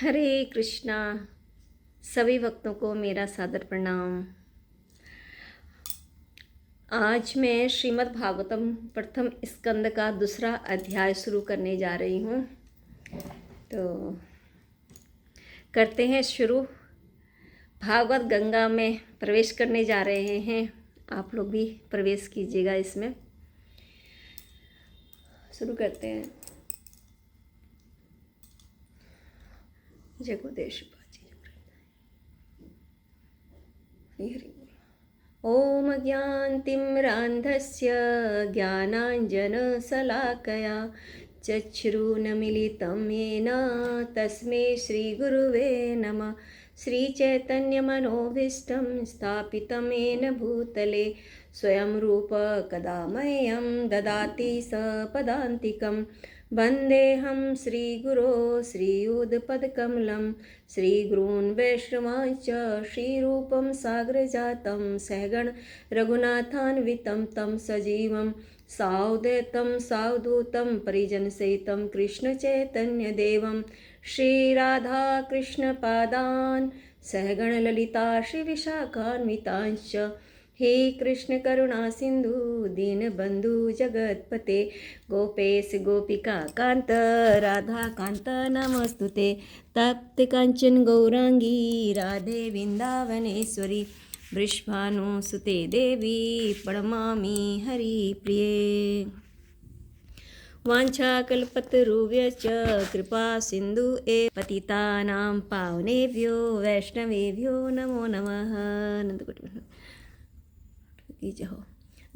हरे कृष्णा। सभी भक्तों को मेरा सादर प्रणाम। आज मैं श्रीमद् भागवतम प्रथम स्कंद का दूसरा अध्याय शुरू करने जा रही हूँ। तो करते हैं शुरू। भागवत गंगा में प्रवेश करने जा रहे हैं। आप लोग भी प्रवेश कीजिएगा इसमें। शुरू करते हैं। जय गुरुदेव श्रीपाद जी। ॐ ज्ञानतिमिरान्धस्य ज्ञानाञ्जनशलाकया चक्षुरुन्मीलितं येन तस्मै श्रीगुरुवे नमः। श्रीचैतन्यमनोभीष्टं स्थापितं येन भूतले स्वयं रूप कदा मह्यं ददाति सपदान्तिकं। वन्देऽहं श्रीगुरो श्रीयुतपदकमलं श्रीगुरून् वैष्णवांश्च श्रीरूपं साग्रजातं सहगण रघुनाथान्वितं तं सजीवं सावधूतं सावधूतं परिजनसहितं कृष्णचैतन्यदेवं श्रीराधाकृष्णपादान् सहगण ललिता श्रीविशाखान्वितांश्च। हे कृष्ण करुणा सिंधु दीनबंधु जगतपते गोपेश गोपिका कांत राधा कांत नमस्तुते। तप्त कांचन गौरांगी राधे वृंदावनेश्वरी वृषभानुसुते देवी प्रणमामि हरिप्रिये। वाञ्छाकल्पतरुभ्यश्च कृपा सिन्धु एव पतितानां पावनेभ्यो वैष्णवेभ्यो नमो नमः।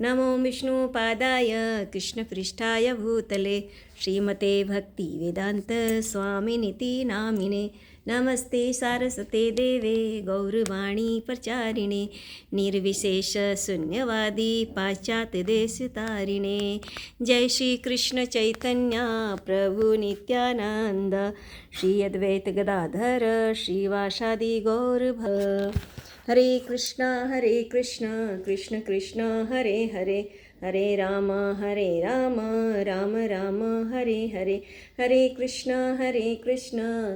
नमो विष्णुपादाय कृष्णपृष्ठाय भूतले श्रीमते भक्तिवेदान्त स्वामिनिति नामिने। नमस्ते सारस्वते देवे गौरवाणी प्रचारिणे निर्विशेष शून्यवादी पाश्चात्यदेशतारिणे। जय श्री कृष्ण चैतन्य प्रभु नित्यानंद श्री अद्वैत गदाधर श्रीवासादि गौरभ। हरे कृष्ण कृष्ण कृष्ण हरे हरे हरे राम राम राम हरे हरे। हरे कृष्ण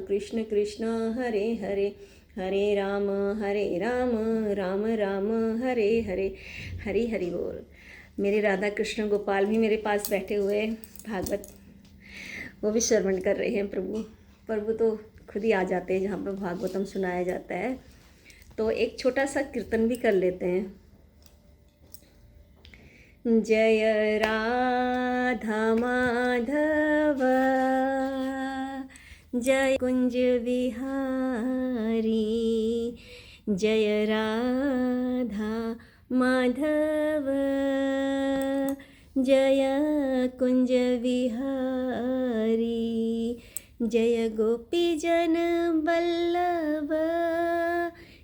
कृष्ण कृष्ण हरे हरे हरे राम राम राम हरे हरे। हरि हरि बोल। मेरे राधा कृष्ण गोपाल भी मेरे पास बैठे हुए हैं। भागवत वो भी श्रवण कर रहे हैं। प्रभु तो खुद ही आ जाते हैं जहाँ पर भागवतम सुनाया जाता है। तो एक छोटा सा कीर्तन भी कर लेते हैं। जय राधा माधव जय कुंज विहारी। जय राधा माधव जय कुंज विहारी। जय गोपी जन वल्लभ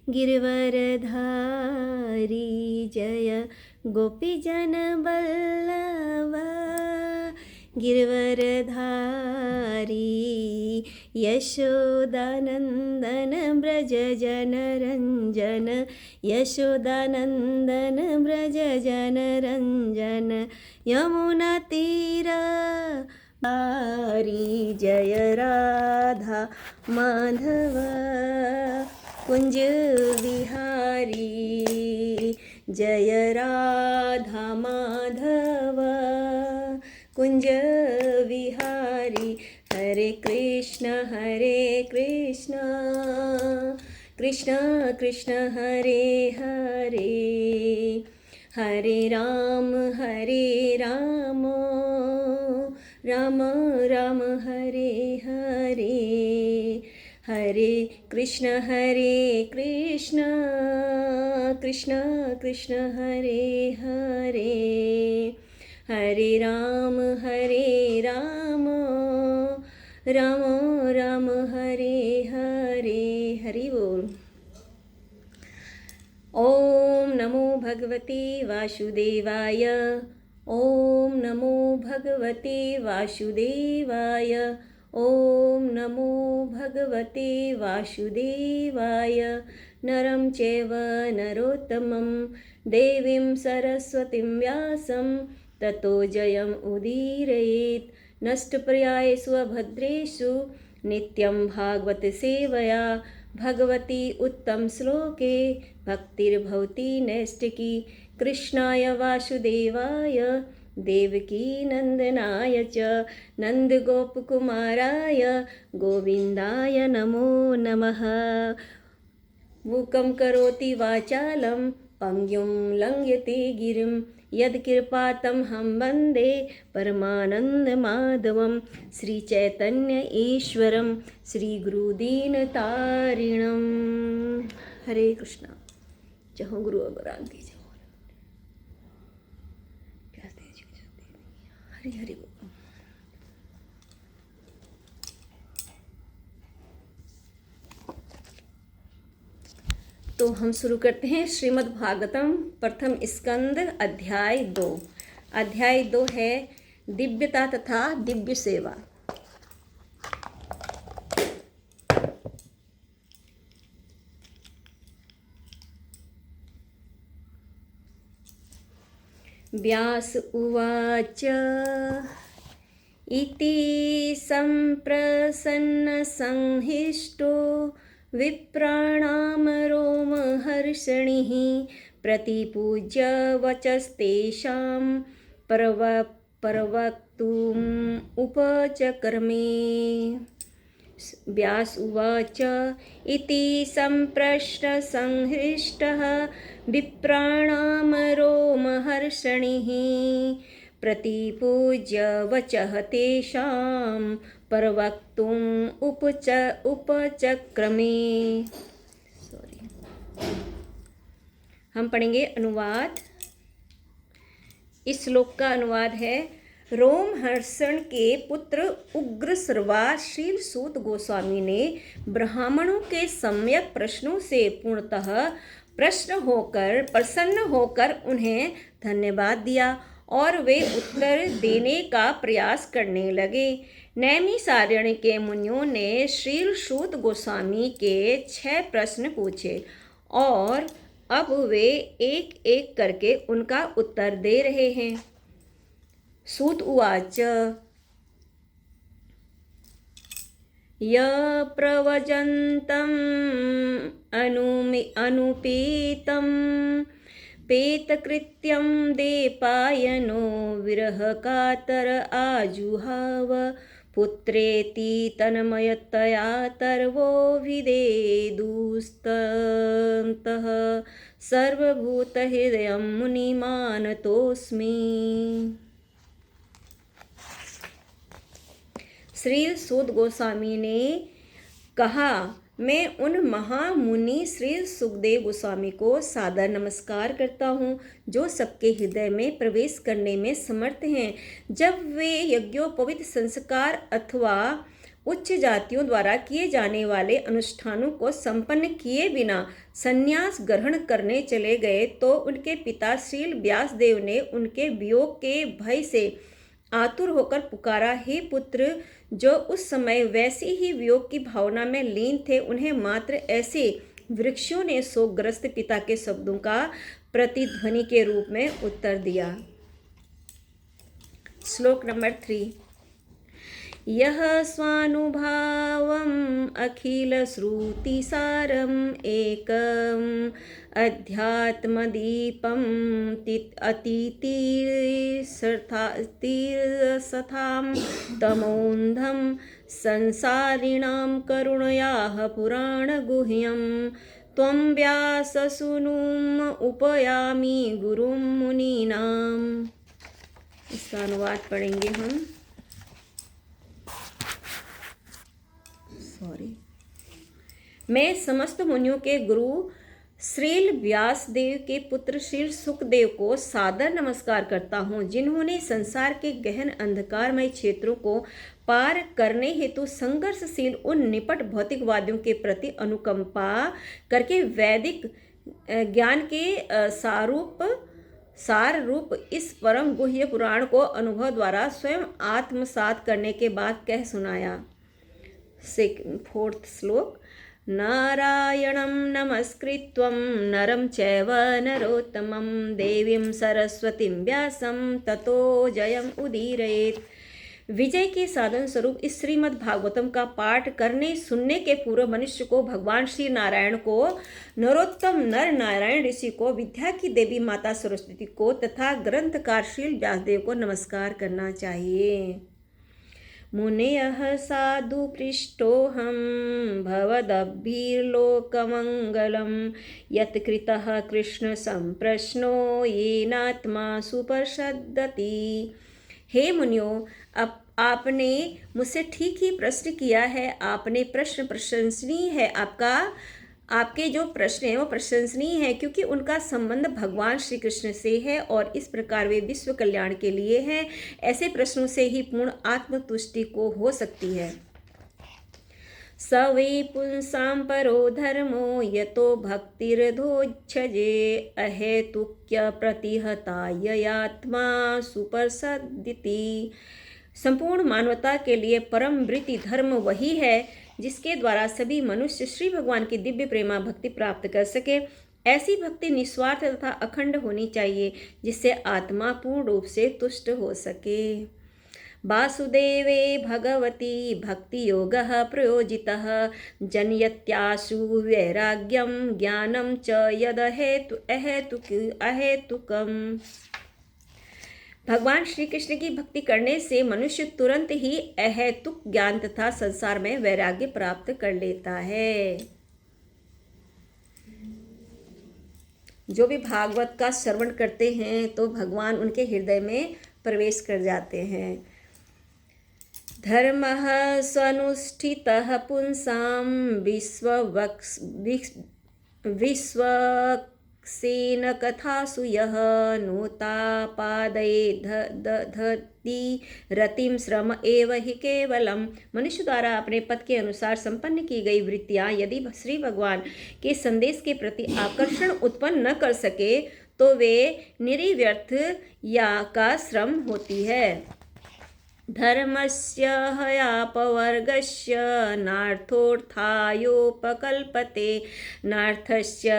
गिरवरधारी। जय गोपी जन वल्लभ गिरवरधारी। यशोदानंदन ब्रज जनरंजन यशोदानंदन ब्रज जनरंजन यमुना तीर पारी। जय राधा माधव कुंज विहारी। जय राधा माधव कुंज विहारी। हरे कृष्ण कृष्ण कृष्ण हरे हरे हरे राम राम राम हरे हरे। हरे कृष्ण कृष्ण कृष्ण हरे हरे हरे राम राम राम हरे हरे। हरि बोल। ओम नमो भगवते वासुदेवाय। ओम नमो भगवते वासुदेवाय। ओम नमो भगवते वासुदेवाय। नरं चैव नरोत्तमं देवीं सरस्वतीं व्यासं ततो जयम् उदीरयेत्। नष्टप्रायेषु अभद्रेषु नित्यं भागवत सेवया भगवती उत्तम श्लोके भक्तिर्भवति नैष्टिकी। कृष्णाय वासुदेवाय देवकी नंदनाय च नंदगोपकुमाराय गोविंदाय नमो नमः। मूकं करोति वाचालं पंगुं लंघयते गिरिं यत्कृपातमहं वन्दे परमानन्दमाधवं। श्रीचैतन्य ईश्वरं श्रीगुरुदीनतारिणं। हरे कृष्णा। जय हो गुरु अवराग की जय। हरि हरि बोल। तो हम शुरू करते हैं श्रीमद् भागवतम प्रथम स्कंद अध्याय 2। अध्याय 2 है दिव्यता तथा दिव्य सेवा। व्यास उवाच इति सम्प्रसन्न संहिष्टो विप्राणां रोमहर्षणिः प्रतिपूज्य वचस्तेषां प्रवक्तुम् उपचक्रमे। व्यास उवाच इति सम्प्रश्न संहृष्टः विप्राणां रोमहर्षणिः प्रतिपूज्य वचः तेषां प्रवक्तुम् उपचक्रमे। हम पढ़ेंगे अनुवाद। इस श्लोक का अनुवाद है। रोमहर्षण के पुत्र उग्रश्रवा श्रील सूत गोस्वामी ने ब्राह्मणों के सम्यक प्रश्नों से पूर्णतः प्रसन्न होकर उन्हें धन्यवाद दिया और वे उत्तर देने का प्रयास करने लगे। नैमिषारण्य के मुनियों ने श्रील सूत गोस्वामी के 6 प्रश्न पूछे और अब वे एक एक करके उनका उत्तर दे रहे हैं। सूत उवाच य प्रवजन्तम् अनुपेतं पेतकृत्यं देपायनो विरहकातर आजुहाव पुत्रेति तन्मयतया तर्वोभिदेदुस्ततः सर्वभूतहृदयं मुनिमानतोऽस्मि। श्री सूत गोस्वामी ने कहा, मैं उन महामुनि श्री सुखदेव गोस्वामी को सादर नमस्कार करता हूँ जो सबके हृदय में प्रवेश करने में समर्थ हैं। जब वे यज्ञोपवीत संस्कार अथवा उच्च जातियों द्वारा किए जाने वाले अनुष्ठानों को संपन्न किए बिना संन्यास ग्रहण करने चले गए तो उनके पिता श्रील व्यासदेव ने उनके वियोग के भय से आतुर होकर पुकारा, हे पुत्र, जो उस समय वैसी ही वियोग की भावना में लीन थे, उन्हें मात्र ऐसे वृक्षों ने शोकग्रस्त पिता के शब्दों का प्रतिध्वनि के रूप में उत्तर दिया। श्लोक नंबर 3। यह स्वानुभावम् अखिलश्रुतिसारम् एकम् अध्यात्मदीपं अतितीर्थसथां तमोन्धं संसारिणां करुणयाः पुराणगुह्यं त्वं व्याससूनुम् उपयामि गुरुं मुनीनाम्। इसका अनुवाद पढ़ेंगे हम। मैं समस्त मुनियों के गुरु श्रील व्यासदेव के पुत्र श्री सुखदेव को सादर नमस्कार करता हूँ, जिन्होंने संसार के गहन अंधकारमय क्षेत्रों को पार करने हेतु संघर्षशील उन निपट भौतिकवादियों के प्रति अनुकंपा करके वैदिक ज्ञान के सार रूप इस परम गुह्य पुराण को अनुभव द्वारा स्वयं आत्मसात करने के बाद कह सुनाया। 4th श्लोक। नारायणं नमस्कृत्वं नरं चैव नरोत्तमं देवीं सरस्वतीं व्यासं ततो जयम् उदीरयेत्। विजय के साधन स्वरूप इस श्रीमद् भागवतम का पाठ करने सुनने के पूर्व मनुष्य को भगवान श्री नारायण को, नरोत्तम नर नारायण ऋषि को, विद्या की देवी माता सरस्वती को तथा ग्रंथकार श्री व्यासदेव को नमस्कार करना चाहिए। मुनयः साधु पृष्ठोऽहं भवदभिर्लोकमङ्गलं यत्कृतः कृष्ण संप्रश्नो येनात्मा सुप्रसद्यति। हे मुनियों, आपने मुझसे ठीक ही प्रश्न किया है। आपने प्रश्न प्रशंसनीय है। आपके जो प्रश्न हैं वो प्रशंसनीय है, क्योंकि उनका संबंध भगवान श्री कृष्ण से है और इस प्रकार वे विश्व कल्याण के लिए हैं। ऐसे प्रश्नों से ही पूर्ण आत्मतुष्टि को हो सकती है। स वै पुंसां परो धर्मो यतो भक्तिरधोच्छजे अहेतुक्य प्रतिहता ययात्मा सुप्रसद्यति। संपूर्ण मानवता के लिए परम वृत्ति धर्म वही है जिसके द्वारा सभी मनुष्य श्री भगवान की दिव्य प्रेमा भक्ति प्राप्त कर सके। ऐसी भक्ति निस्वार्थ तथा अखंड होनी चाहिए जिससे आत्मा पूर्ण रूप से तुष्ट हो सके। वासुदेवे भगवती भक्ति योगः प्रयोजितः जनयत्याशु वैराग्यम ज्ञानम च अहेतुकम। भगवान श्री कृष्ण की भक्ति करने से मनुष्य तुरंत ही अहेतुक ज्ञान तथा संसार में वैराग्य प्राप्त कर लेता है। जो भी भागवत का श्रवण करते हैं तो भगवान उनके हृदय में प्रवेश कर जाते हैं। धर्मः स्वनुष्ठितः पुंसां विश्वक्सेन कथासु यः नोतापादये दधति रतिं श्रम एव हि केवलम। मनुष्य द्वारा अपने पद के अनुसार संपन्न की गई वृत्तियाँ यदि श्री भगवान के संदेश के प्रति आकर्षण उत्पन्न न कर सके तो वे निरव्यर्थ या का श्रम होती है। धर्मस्य हयापवर्गस्य नार्थोत्थायोपकल्पते नार्थस्य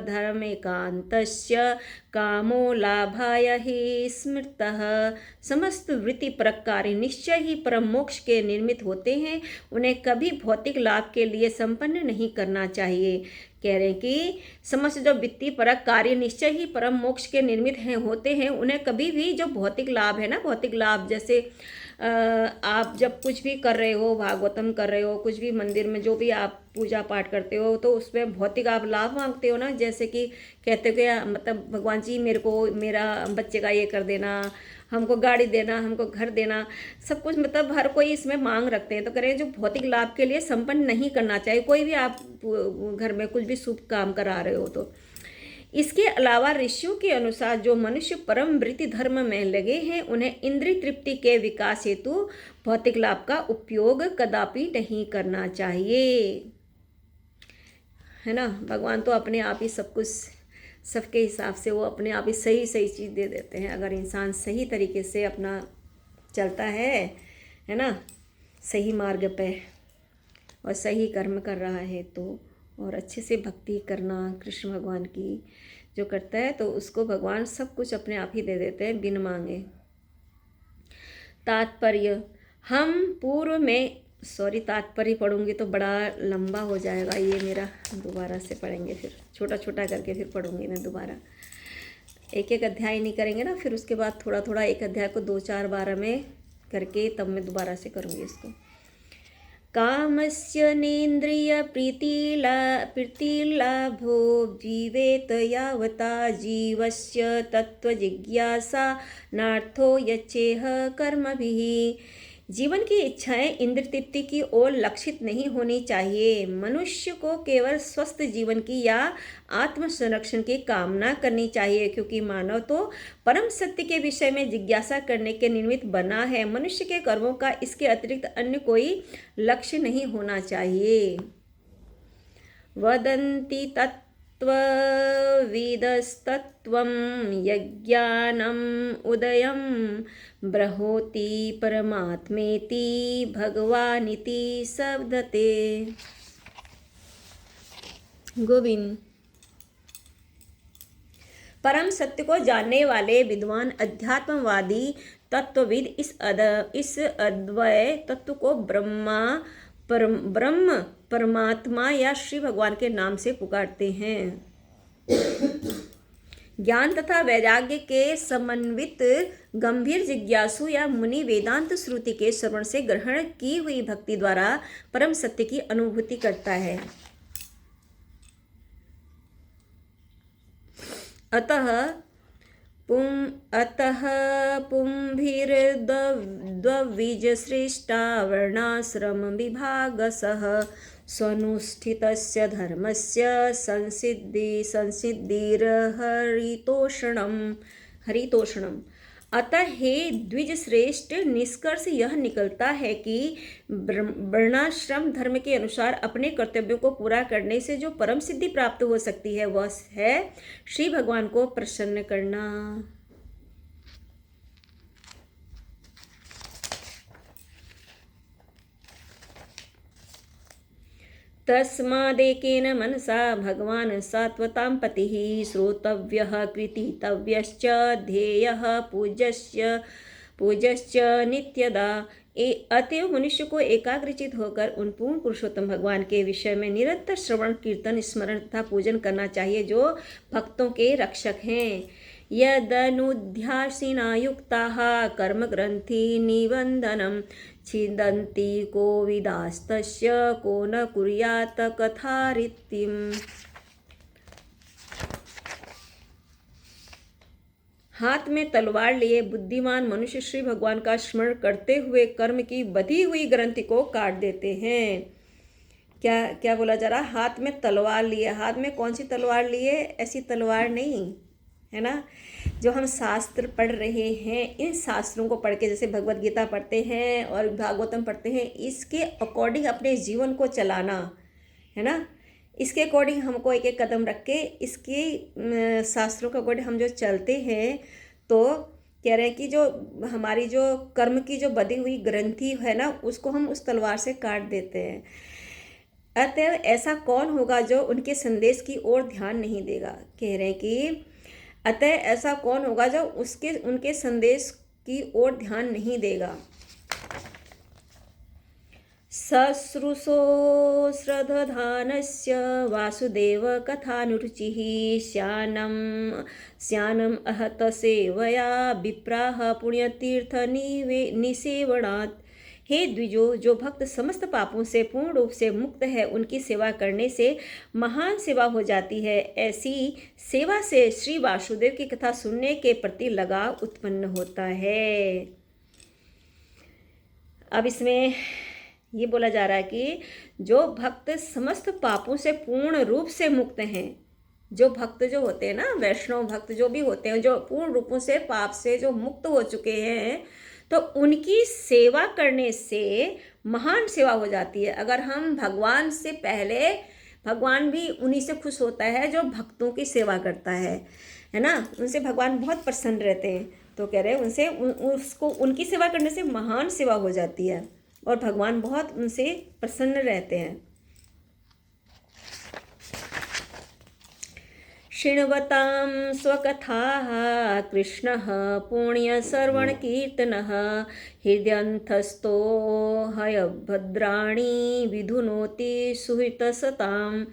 धर्मेकान्तस्य कामो लाभाय ही स्मृतः। समस्त वृत्ति परक निश्चय ही परम मोक्ष के निर्मित होते हैं। उन्हें कभी भौतिक लाभ के लिए संपन्न नहीं करना चाहिए। कह रहे हैं कि समस्त जो वित्तीय परक कार्य निश्चय ही परम मोक्ष के निर्मित होते हैं। उन्हें कभी भी जो भौतिक लाभ है ना, भौतिक लाभ जैसे आप जब कुछ भी कर रहे हो, भागवतम कर रहे हो, कुछ भी मंदिर में जो भी आप पूजा पाठ करते हो तो उसमें भौतिक आप लाभ मांगते हो ना। जैसे कि कहते हो कि मतलब भगवान जी मेरा बच्चे का ये कर देना, हमको गाड़ी देना, हमको घर देना, सब कुछ मतलब हर कोई इसमें मांग रखते हैं। तो करें जो भौतिक लाभ के लिए संपन्न नहीं करना चाहिए। कोई भी आप घर में कुछ भी शुभ काम करा रहे हो तो इसके अलावा ऋषियों के अनुसार जो मनुष्य परम वृत्ति धर्म में लगे हैं उन्हें इंद्रिय तृप्ति के विकास हेतु भौतिक लाभ का उपयोग कदापि नहीं करना चाहिए, है ना। भगवान तो अपने आप ही सब कुछ सबके हिसाब से वो अपने आप ही सही चीज़ दे देते हैं। अगर इंसान सही तरीके से अपना चलता है ना, सही मार्ग पे और सही कर्म कर रहा है तो, और अच्छे से भक्ति करना कृष्ण भगवान की जो करता है तो उसको भगवान सब कुछ अपने आप ही दे देते हैं बिन मांगे। तात्पर्य हम पूर्व में तात्पर्य पढ़ूंगी तो बड़ा लंबा हो जाएगा ये मेरा, दोबारा से पढ़ेंगे, फिर छोटा छोटा करके फिर पढ़ूंगी मैं दोबारा। एक एक अध्याय नहीं करेंगे ना, फिर उसके बाद थोड़ा थोड़ा एक अध्याय को 2-4 बार में करके तब मैं दोबारा से करूँगी इसको। कामस्य नेन्द्रिय प्रीतिलाभो जीवेत यावता जीवस्य तत्वजिज्ञासा नार्थो यच्छेह कर्मभिः। जीवन की इच्छाएं इंद्र तृप्ति की ओर लक्षित नहीं होनी चाहिए। मनुष्य को केवल स्वस्थ जीवन की या आत्म संरक्षण की कामना करनी चाहिए, क्योंकि मानव तो परम सत्य के विषय में जिज्ञासा करने के निमित्त बना है। मनुष्य के कर्मों का इसके अतिरिक्त अन्य कोई लक्ष्य नहीं होना चाहिए। वदन्ति तत्त्वविदस्तत्त्वं यज्ञानम् उदयं ब्रहोति परमात्मेति भगवानिति शब्दते। गोविंद। परम सत्य को जानने वाले विद्वान अध्यात्मवादी तत्वविद इस अद्वय तत्व को ब्रह्म परमात्मा या श्री भगवान के नाम से पुकारते हैं। ज्ञान तथा वैराग्य के समन्वित गंभीर जिज्ञासु या मुनि वेदांत श्रुति के श्रवण से ग्रहण की हुई भक्ति द्वारा परम सत्य की अनुभूति करता है। अतः पुंभिर्द्विजश्रेष्ठा वर्णाश्रम विभागसः स्वनुष्ठितस्य धर्मस्य हरितोषणम्। अतः हे द्विज श्रेष्ठ, निष्कर्ष यह निकलता है कि वर्णाश्रम धर्म के अनुसार अपने कर्तव्यों को पूरा करने से जो परम सिद्धि प्राप्त हो सकती है वह है श्री भगवान को प्रसन्न करना। तस्मादेकेन मनसा भगवान् सात्वतां पतिः श्रोतव्यः कृतितव्यश्च ध्येयः पूज्यश्च नित्यदा। अतएव मनुष्य को एकाग्रचित होकर उन पूर्ण पुरुषोत्तम भगवान के विषय में निरंतर श्रवण कीर्तन स्मरण तथा पूजन करना चाहिए जो भक्तों के रक्षक हैं। यदनुध्यासिना युक्ताः कर्मग्रन्थि निबन्धनं छिन्दन्ति कोविदास्तस्य को न कुर्यात् कथारितिम्। हाथ में तलवार लिए बुद्धिमान मनुष्य श्री भगवान का स्मरण करते हुए कर्म की बधी हुई ग्रंथि को काट देते हैं। क्या क्या बोला जा रहा? हाथ में तलवार लिए। हाथ में कौन सी तलवार लिए? ऐसी तलवार नहीं है ना, जो हम शास्त्र पढ़ रहे हैं, इन शास्त्रों को पढ़ के, जैसे भगवत गीता पढ़ते हैं और भागवतम पढ़ते हैं, इसके अकॉर्डिंग अपने जीवन को चलाना है ना। इसके अकॉर्डिंग हमको एक एक कदम रख के इसके शास्त्रों के अकॉर्डिंग हम जो चलते हैं तो कह रहे हैं कि जो हमारी जो कर्म की जो बधी हुई ग्रंथि है ना, उसको हम उस तलवार से काट देते हैं। अतः ऐसा कौन होगा जो उनके संदेश की ओर ध्यान नहीं देगा? कह रहे हैं कि अतः ऐसा कौन होगा जो उनके संदेश की ओर ध्यान नहीं देगा। सश्रुषो श्रद्धानस्य वासुदेव कथानुरुचिः स्यानम् अहत सेवया विप्राह पुण्यतीर्थ निसेवनात्। हे द्विजो, जो भक्त समस्त पापों से पूर्ण रूप से मुक्त है, उनकी सेवा करने से महान सेवा हो जाती है। ऐसी सेवा से श्री वासुदेव की कथा सुनने के प्रति लगाव उत्पन्न होता है। अब इसमें ये बोला जा रहा है कि जो भक्त समस्त पापों से पूर्ण रूप से मुक्त हैं, जो भक्त जो होते हैं ना, वैष्णव भक्त जो भी होते हैं, जो पूर्ण रूपों से पाप से जो मुक्त हो चुके हैं, तो उनकी सेवा करने से महान सेवा हो जाती है। अगर हम भगवान से पहले, भगवान भी उन्हीं से खुश होता है जो भक्तों की सेवा करता है ना। उनसे भगवान बहुत प्रसन्न रहते हैं। तो कह रहे हैं उनसे उसको उनकी सेवा करने से महान सेवा हो जाती है और भगवान बहुत उनसे प्रसन्न रहते हैं। शृण्वतां स्वकथाः कृष्णः पुण्यश्रवणकीर्तनः हृदयंथस्थो हयभद्राणि विधुनोति सुहृतसताम्।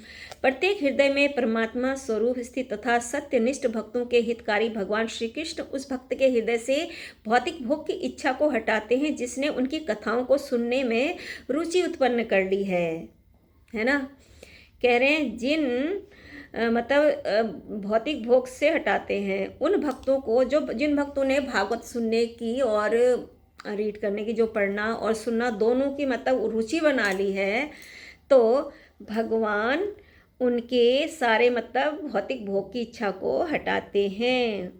प्रत्येक हृदय में परमात्मा स्वरूप स्थित तथा सत्यनिष्ठ भक्तों के हितकारी भगवान श्री कृष्ण उस भक्त के हृदय से भौतिक भोग की इच्छा को हटाते हैं जिसने उनकी कथाओं को सुनने में रुचि उत्पन्न कर ली है ना। कह रहे हैं भौतिक भोग से हटाते हैं उन भक्तों को जिन भक्तों ने भागवत सुनने की और रीड करने की, जो पढ़ना और सुनना दोनों की रुचि बना ली है, तो भगवान उनके सारे भौतिक भोग की इच्छा को हटाते हैं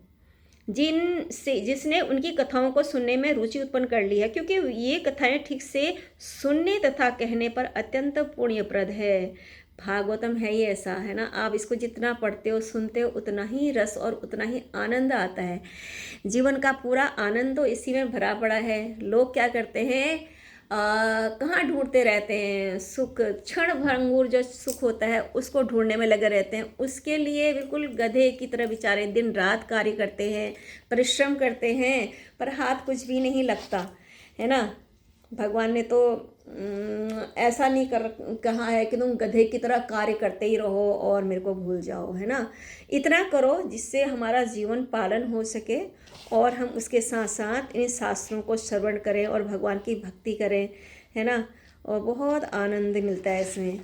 जिसने उनकी कथाओं को सुनने में रुचि उत्पन्न कर ली है, क्योंकि ये कथाएं ठीक से सुनने तथा कहने पर अत्यंत पुण्यप्रद है। भागवतम है ये ऐसा है ना, आप इसको जितना पढ़ते हो सुनते हो उतना ही रस और उतना ही आनंद आता है। जीवन का पूरा आनंद तो इसी में भरा पड़ा है। लोग क्या करते हैं, कहाँ ढूंढते रहते हैं सुख, क्षण भंगुर जो सुख होता है उसको ढूंढने में लगे रहते हैं। उसके लिए बिल्कुल गधे की तरह बेचारे दिन रात कार्य करते हैं, परिश्रम करते हैं, पर हाथ कुछ भी नहीं लगता है ना। भगवान ने तो ऐसा नहीं कहा है कि तुम गधे की तरह कार्य करते ही रहो और मेरे को भूल जाओ, है ना। इतना करो जिससे हमारा जीवन पालन हो सके और हम उसके साथ साथ इन शास्त्रों को श्रवण करें और भगवान की भक्ति करें, है ना। और बहुत आनंद मिलता है इसमें।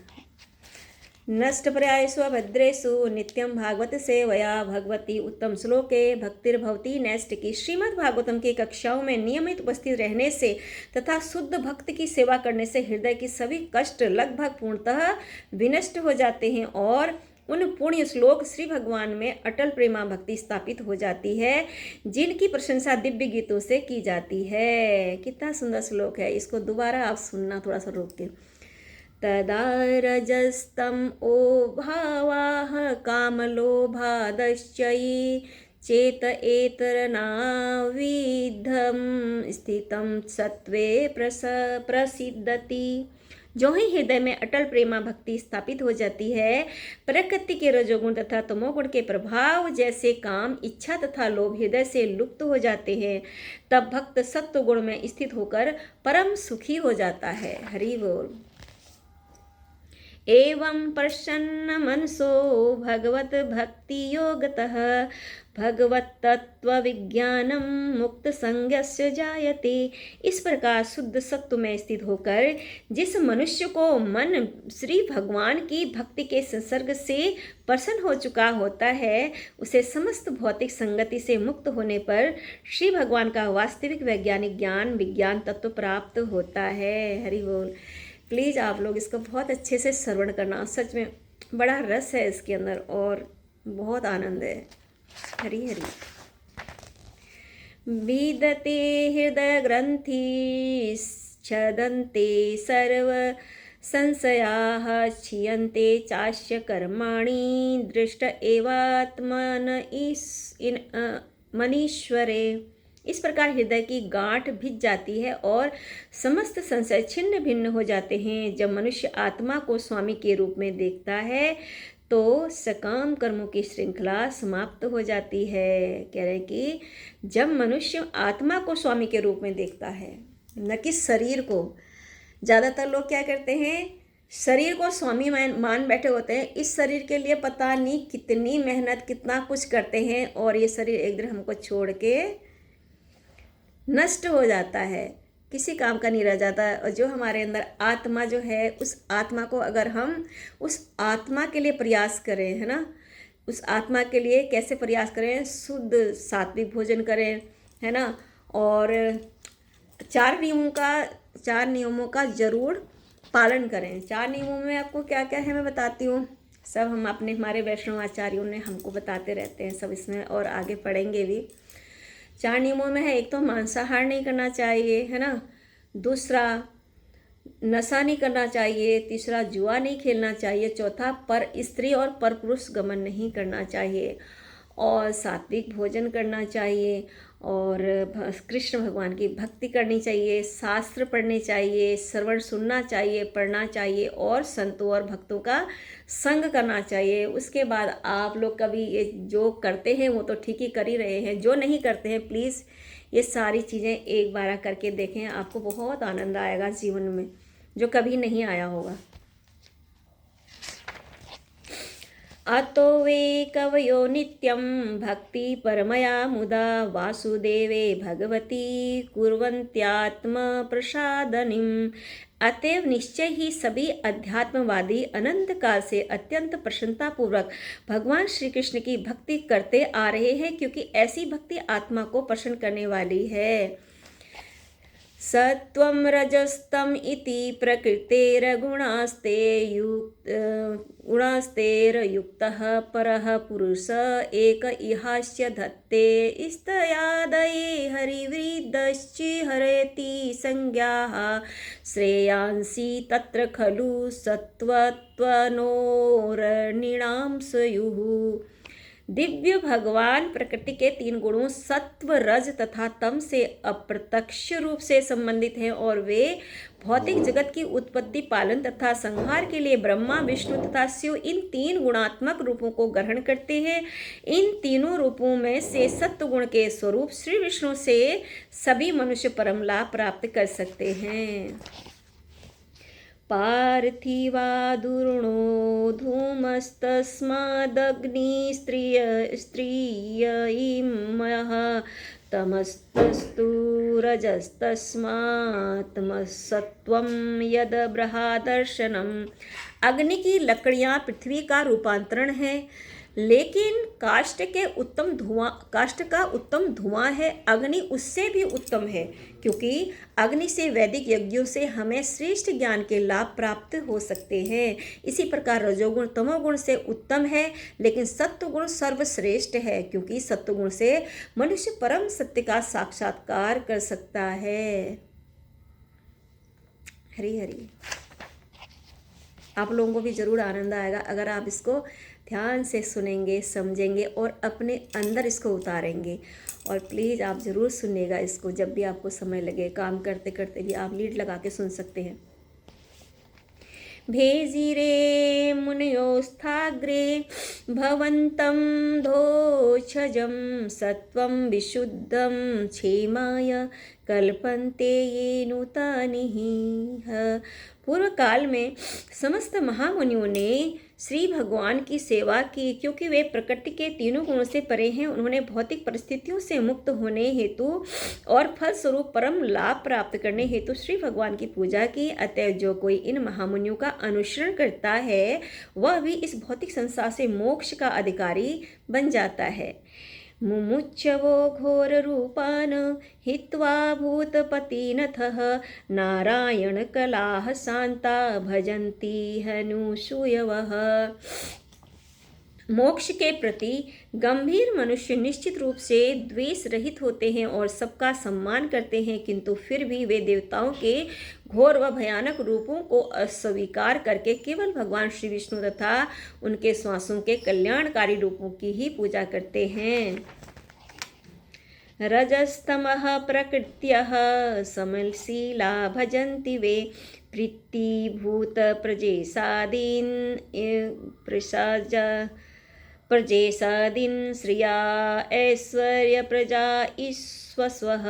नष्टपर्यायेषु अभद्रेषु नित्यं भागवत सेवया भगवती उत्तम श्लोके भक्तिर्भवती नैष्ट की। श्रीमद् भागवतम की कक्षाओं में नियमित उपस्थित रहने से तथा शुद्ध भक्त की सेवा करने से हृदय की सभी कष्ट लगभग पूर्णतः विनष्ट हो जाते हैं और उन पुण्य श्लोक श्री भगवान में अटल प्रेमा भक्ति स्थापित हो जाती है, जिनकी प्रशंसा दिव्य गीतों से की जाती है। कितना सुंदर श्लोक है, इसको दोबारा आप सुनना थोड़ा सा रोक के। तदा रजस्तम ओ भावाः कामलोभादश्चयी चेत एतरनाविद्धं स्थितं सत्वे प्रसिद्धति। जो ही हृदय में अटल प्रेमा भक्ति स्थापित हो जाती है, प्रकृति के रजोगुण तथा तमोगुण के प्रभाव जैसे काम, इच्छा तथा लोभ हृदय से लुप्त हो जाते हैं, तब भक्त सत्व गुण में स्थित होकर परम सुखी हो जाता है। हरि बोल। एवं प्रसन्न मनसो भगवत भक्ति योगतः भगवत तत्व विज्ञानम मुक्त संज्ञस्य जायते। इस प्रकार शुद्ध सत्व में स्थित होकर जिस मनुष्य को मन श्री भगवान की भक्ति के संसर्ग से प्रसन्न हो चुका होता है, उसे समस्त भौतिक संगति से मुक्त होने पर श्री भगवान का वास्तविक वैज्ञानिक ज्ञान विज्ञान तत्व प्राप्त होता है। हरि बोल। प्लीज़ आप लोग इसको बहुत अच्छे से श्रवण करना, सच में बड़ा रस है इसके अंदर और बहुत आनंद है। हरि हरि। विदते हृदय ग्रंथि छदन्ते सर्व संशयाः क्षीयन्ते चास्य कर्माणि दृष्ट एवात्मन मनीश्वरे। इस प्रकार हृदय की गांठ भिज जाती है और समस्त संशय छिन्न भिन्न हो जाते हैं। जब मनुष्य आत्मा को स्वामी के रूप में देखता है तो सकाम कर्मों की श्रृंखला समाप्त हो जाती है। कह रहे हैं कि जब मनुष्य आत्मा को स्वामी के रूप में देखता है, न कि शरीर को। ज़्यादातर लोग क्या करते हैं, शरीर को स्वामी मान बैठे होते हैं। इस शरीर के लिए पता नहीं कितनी मेहनत कितना कुछ करते हैं और ये शरीर एक दिन हमको छोड़ के नष्ट हो जाता है, किसी काम का नहीं रह जाता। और जो हमारे अंदर आत्मा जो है, उस आत्मा को अगर हम उस आत्मा के लिए प्रयास करें, है ना, उस आत्मा के लिए कैसे प्रयास करें, शुद्ध सात्विक भोजन करें, है ना, और चार नियमों का ज़रूर पालन करें। 4 नियमों में आपको क्या क्या है मैं बताती हूँ, सब हम अपने हमारे वैष्णव आचार्यों ने हमको बताते रहते हैं सब इसमें, और आगे पढ़ेंगे भी। 4 नियमों में है, एक तो मांसाहार नहीं करना चाहिए, है ना, दूसरा नशा नहीं करना चाहिए, तीसरा जुआ नहीं खेलना चाहिए, चौथा पर स्त्री और पर पुरुष गमन नहीं करना चाहिए, और सात्विक भोजन करना चाहिए, और कृष्ण भगवान की भक्ति करनी चाहिए, शास्त्र पढ़ने चाहिए, श्रवण सुनना चाहिए, पढ़ना चाहिए, और संतों और भक्तों का संग करना चाहिए। उसके बाद आप लोग कभी ये जो करते हैं वो तो ठीक ही कर ही रहे हैं, जो नहीं करते हैं प्लीज़ ये सारी चीज़ें एक बार करके देखें, आपको बहुत आनंद आएगा जीवन में, जो कभी नहीं आया होगा। अतो वे कवयो नित्यं भक्ति परमया मुदा वासुदेवे भगवती कुर्वन्त्यात्म प्रसादनिम्। अतएव निश्चय ही सभी अध्यात्मवादी अनंत काल से अत्यंत प्रसन्नतापूर्वक भगवान श्री कृष्ण की भक्ति करते आ रहे हैं, क्योंकि ऐसी भक्ति आत्मा को प्रसन्न करने वाली है। सत्वं रजस्तम इति प्रकृतेर्गुणास्तेर्युक्तः परः पुरुष एक इहास्य धत्ते स्तयादये हरिवृद्धश्चिहरेति संज्ञाः श्रेयांसि तत्र खलु सत्वत्वनोरणीणां स्युः। दिव्य भगवान प्रकृति के 3 गुणों सत्व, रज तथा तम से अप्रत्यक्ष रूप से संबंधित हैं और वे भौतिक जगत की उत्पत्ति, पालन तथा संहार के लिए ब्रह्मा, विष्णु तथा शिव इन 3 गुणात्मक रूपों को ग्रहण करते हैं। इन तीनों रूपों में से सत्व गुण के स्वरूप श्री विष्णु से सभी मनुष्य परम लाभ प्राप्त कर सकते हैं। पार्थिवादुर्णो धूमस्तस्मादग्निस्त्रियमः तमस्तस्तु रजस्तस्मात् सत्वं यद बृहदर्शनम्। अग्नि की लकड़ियाँ पृथ्वी का रूपांतरण है, लेकिन काष्ठ का उत्तम धुआं है। अग्नि उससे भी उत्तम है, क्योंकि अग्नि से वैदिक यज्ञों से हमें श्रेष्ठ ज्ञान के लाभ प्राप्त हो सकते हैं। इसी प्रकार रजोगुण तमोगुण से उत्तम है, लेकिन सत्वगुण सर्वश्रेष्ठ है, क्योंकि सत्वगुण से मनुष्य परम सत्य का साक्षात्कार कर सकता है। हरि हरि। आप लोगों को भी ज़रूर आनंद आएगा अगर आप इसको ध्यान से सुनेंगे, समझेंगे और अपने अंदर इसको उतारेंगे। और प्लीज़ आप ज़रूर सुनिएगा इसको, जब भी आपको समय लगे, काम करते करते भी आप लीड लगा के सुन सकते हैं। भेजिरे मुनयोस्थाग्रे भवन्तं दोषजं सत्वं विशुद्धं क्षेमाय कल्पन्ते ये नूतनिः। पूर्व काल में समस्त महामुनियों ने श्री भगवान की सेवा की, क्योंकि वे प्रकृति के 3 गुणों से परे हैं। उन्होंने भौतिक परिस्थितियों से मुक्त होने हेतु और फलस्वरूप परम लाभ प्राप्त करने हेतु श्री भगवान की पूजा की। अतः जो कोई इन महामुनियों का अनुसरण करता है वह भी इस भौतिक संसार से मोक्ष का अधिकारी बन जाता है। मुमुच्चवो घोर रूपान हित्वा भूतपतिनथः नारायण कलाः शांता भजन्ति हनुसूयवः। मोक्ष के प्रति गंभीर मनुष्य निश्चित रूप से द्वेष रहित होते हैं और सबका सम्मान करते हैं, किंतु फिर भी वे देवताओं के घोर व भयानक रूपों को अस्वीकार करके केवल भगवान श्री विष्णु तथा उनके श्वासों के कल्याणकारी रूपों की ही पूजा करते हैं। रजस्तमः प्रकृत्यः समशीला भजन्ति वे प्रीतिभूत प्रजेसादीन श्रिया ऐश्वर्य प्रजा ईश्वस्वः।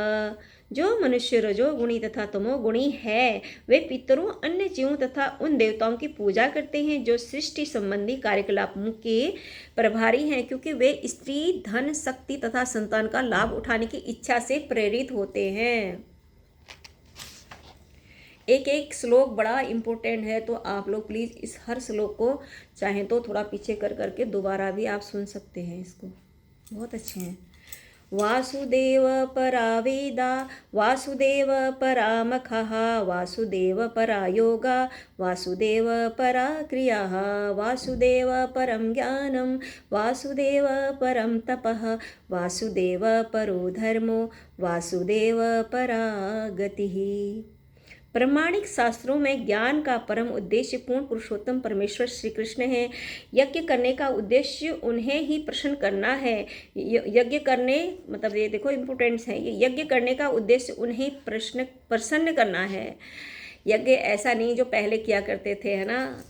जो मनुष्य रजोगुणी तथा तमोगुणी है वे पितरों, अन्य जीवों तथा उन देवताओं की पूजा करते हैं जो सृष्टि संबंधी कार्यकलापों के प्रभारी हैं, क्योंकि वे स्त्री, धन, शक्ति तथा संतान का लाभ उठाने की इच्छा से प्रेरित होते हैं। एक एक श्लोक बड़ा इम्पोर्टेंट है, तो आप लोग प्लीज़ इस हर श्लोक को चाहें तो थोड़ा पीछे कर करके दोबारा भी आप सुन सकते हैं। इसको बहुत अच्छे हैं। वासुदेव परा वेदा वासुदेव परा मखः वासुदेव परा योगा वासुदेव परा क्रियाः वासुदेव परम ज्ञानं वासुदेव परम तपः वासुदेव परो धर्मो वासुदेव परा गतिः। प्रमाणिक शास्त्रों में ज्ञान का परम उद्देश्य पूर्ण पुरुषोत्तम परमेश्वर श्री कृष्ण है। यज्ञ करने का उद्देश्य उन्हें ही प्रसन्न करना है। यज्ञ करने मतलब ये देखो इम्पोर्टेंट्स है, ये यज्ञ करने का उद्देश्य उन्हें प्रसन्न करना है। यज्ञ ऐसा नहीं जो पहले किया करते थे, है ना।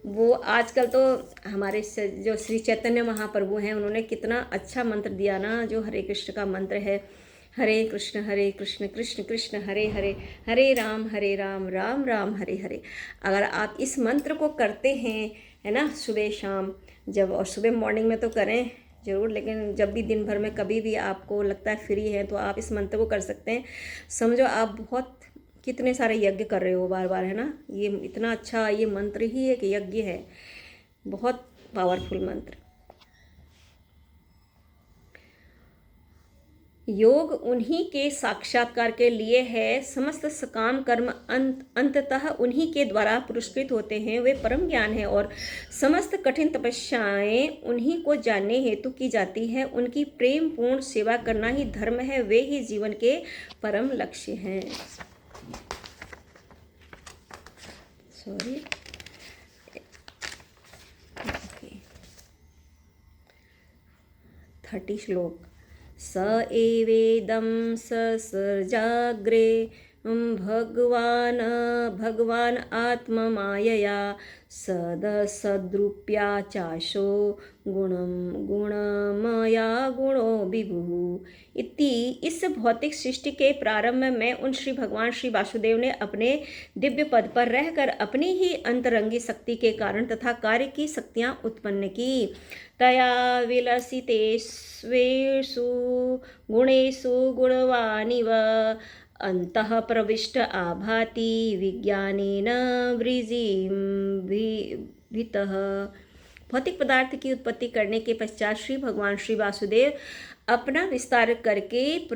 वो आजकल तो हमारे जो श्री चैतन्य महाप्रभु हैं उन्होंने कितना अच्छा मंत्र दिया ना, जो हरे कृष्ण का मंत्र है, हरे कृष्ण कृष्ण कृष्ण हरे हरे, हरे राम राम राम हरे हरे। अगर आप इस मंत्र को करते हैं, है ना, सुबह शाम, जब और सुबह मॉर्निंग में तो करें ज़रूर, लेकिन जब भी दिन भर में कभी भी आपको लगता है फ्री है तो आप इस मंत्र को कर सकते हैं। समझो आप बहुत कितने सारे यज्ञ कर रहे हो बार बार, है ना। ये इतना अच्छा ये मंत्र ही है कि यज्ञ है, बहुत पावरफुल मंत्र। योग उन्हीं के साक्षात्कार के लिए है। समस्त सकाम कर्म अंततः उन्हीं के द्वारा पुरस्कृत होते हैं। वे परम ज्ञान है और समस्त कठिन तपस्याएं उन्हीं को जानने हेतु की जाती है। उनकी प्रेम पूर्ण सेवा करना ही धर्म है। वे ही जीवन के परम लक्ष्य हैं। 30 श्लोक। स एवेदं ससर्जाग्रे भगवान आत्ममायया सदसद्रूप्या चाशो गुणमया गुणो विभुः। इस भौतिक सृष्टि के प्रारंभ में उन श्री भगवान श्री वासुदेव ने अपने दिव्य पद पर रहकर अपनी ही अंतरंगी शक्ति के कारण तथा कार्य की शक्तियाँ उत्पन्न की। तया विलसितेष्वेषु गुणेषु गुणवानिव अंतः प्रविष्ट आभाति विज्ञानेन वृजिभितः। भौतिक पदार्थ की उत्पत्ति करने के पश्चात श्री भगवान श्री वासुदेव अपना विस्तार करके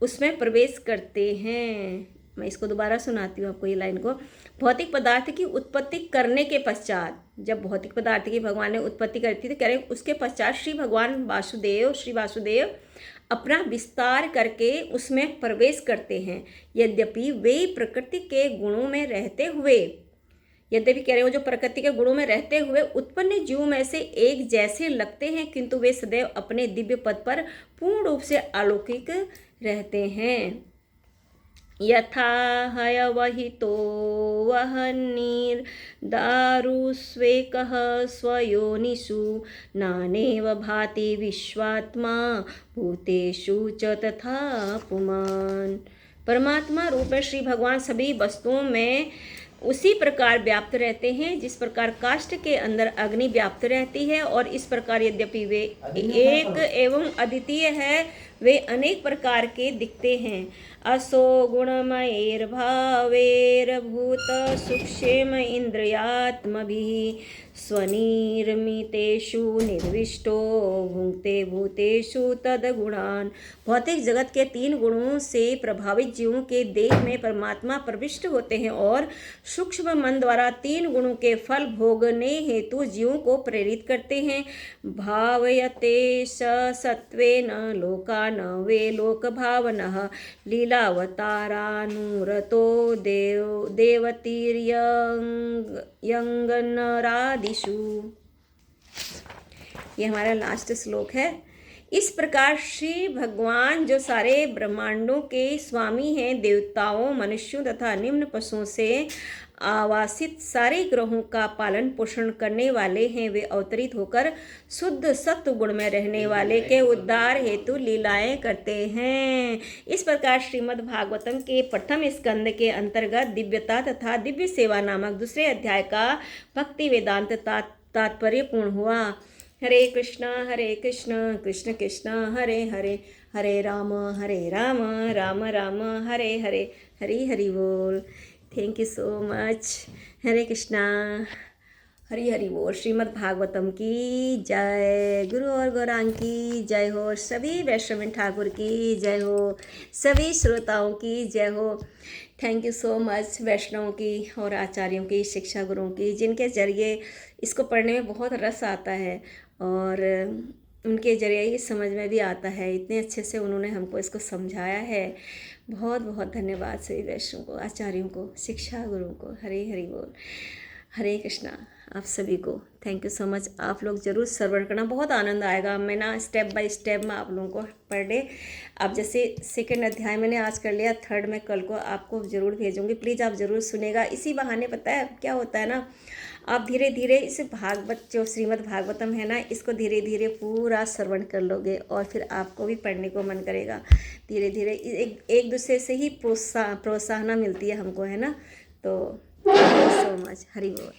उसमें प्रवेश करते हैं। मैं इसको दोबारा सुनाती हूँ आपको ये लाइन को। भौतिक पदार्थ की उत्पत्ति करने के पश्चात, जब भौतिक पदार्थ की भगवान ने उत्पत्ति करी थी तो कह रहे उसके पश्चात श्री वासुदेव अपना विस्तार करके उसमें प्रवेश करते हैं। यद्यपि वे प्रकृति के गुणों में रहते हुए जो प्रकृति के गुणों में रहते हुए उत्पन्न जीवों में से एक जैसे लगते हैं, किंतु वे सदैव अपने दिव्य पद पर पूर्ण रूप से अलौकिक रहते हैं। यथा हयवहितो वह्निर्दारुस्वेकः स्वयोनिषु नानेव भाति विश्वात्मा भूतेषु च तथा पुमान्। परमात्मा रूप में श्री भगवान सभी वस्तुओं में उसी प्रकार व्याप्त रहते हैं जिस प्रकार काष्ठ के अंदर अग्नि व्याप्त रहती है, और इस प्रकार यद्यपि वे एक एवं अद्वितीय है, वे अनेक प्रकार के दिखते हैं। असो गुणमयैर्भावैर्भूत सूक्ष्म इंद्रियात्मभिः स्वनिर्मितेषु निर्विष्टो भुंक्ते भूतेषु तद्गुणान्। भौतिक जगत के 3 गुणों से प्रभावित जीवों के देह में परमात्मा प्रविष्ट होते हैं और सूक्ष्म मन द्वारा 3 गुणों के फल भोगने हेतु जीवों को प्रेरित करते हैं। भावयते सत्वेन लोकान् वे लोक भावनः लीलावतारानुरतो देवतीर्यंगनरादिषु। ये हमारा लास्ट श्लोक है। इस प्रकार श्री भगवान जो सारे ब्रह्मांडों के स्वामी हैं, देवताओं, मनुष्यों तथा निम्न पशुओं से आवासित सारे ग्रहों का पालन पोषण करने वाले हैं, वे अवतरित होकर शुद्ध सत्व गुण में रहने वाले के उद्धार हेतु लीलाएं करते हैं। इस प्रकार श्रीमद् भागवतम के प्रथम स्कंद के अंतर्गत दिव्यता तथा दिव्य सेवा नामक दूसरे अध्याय का भक्ति वेदांत तात्पर्य पूर्ण हुआ। हरे कृष्णा कृष्ण कृष्ण हरे हरे, हरे राम राम राम हरे हरे, हरि हरि बोल। Thank you so much. Hare Krishna, Hari Hari बोल। श्रीमद् भागवतम की जय, गुरु और गौरांग की जय हो, सभी वैष्णव ठाकुर की जय हो, सभी श्रोताओं की जय हो। थैंक यू सो मच वैष्णवों की और आचार्यों की, शिक्षा गुरुओं की, जिनके जरिए इसको पढ़ने में बहुत रस आता है और उनके जरिए ये समझ में भी आता है। इतने अच्छे से उन्होंने हमको इसको समझाया है। बहुत बहुत धन्यवाद सभी वैष्णव को, आचार्यों को, शिक्षा गुरुओं को। हरे हरि बोल। हरे कृष्णा आप सभी को। Thank you so much. आप लोग ज़रूर श्रवण करना, बहुत आनंद आएगा। मैं ना स्टेप बाय स्टेप में आप लोगों को पर डे, आप जैसे 2nd अध्याय मैंने आज कर लिया, 3rd में कल को आपको ज़रूर भेजूँगी। प्लीज़ आप ज़रूर सुनेगा। इसी बहाने पता है क्या होता है ना, आप धीरे धीरे इस भागवत जो श्रीमद् भागवतम है ना, इसको धीरे धीरे पूरा श्रवण कर लोगे और फिर आपको भी पढ़ने को मन करेगा। धीरे धीरे एक दूसरे से ही प्रोत्साहन मिलती है हमको, है ना। तो thank you so much. Hari बोल।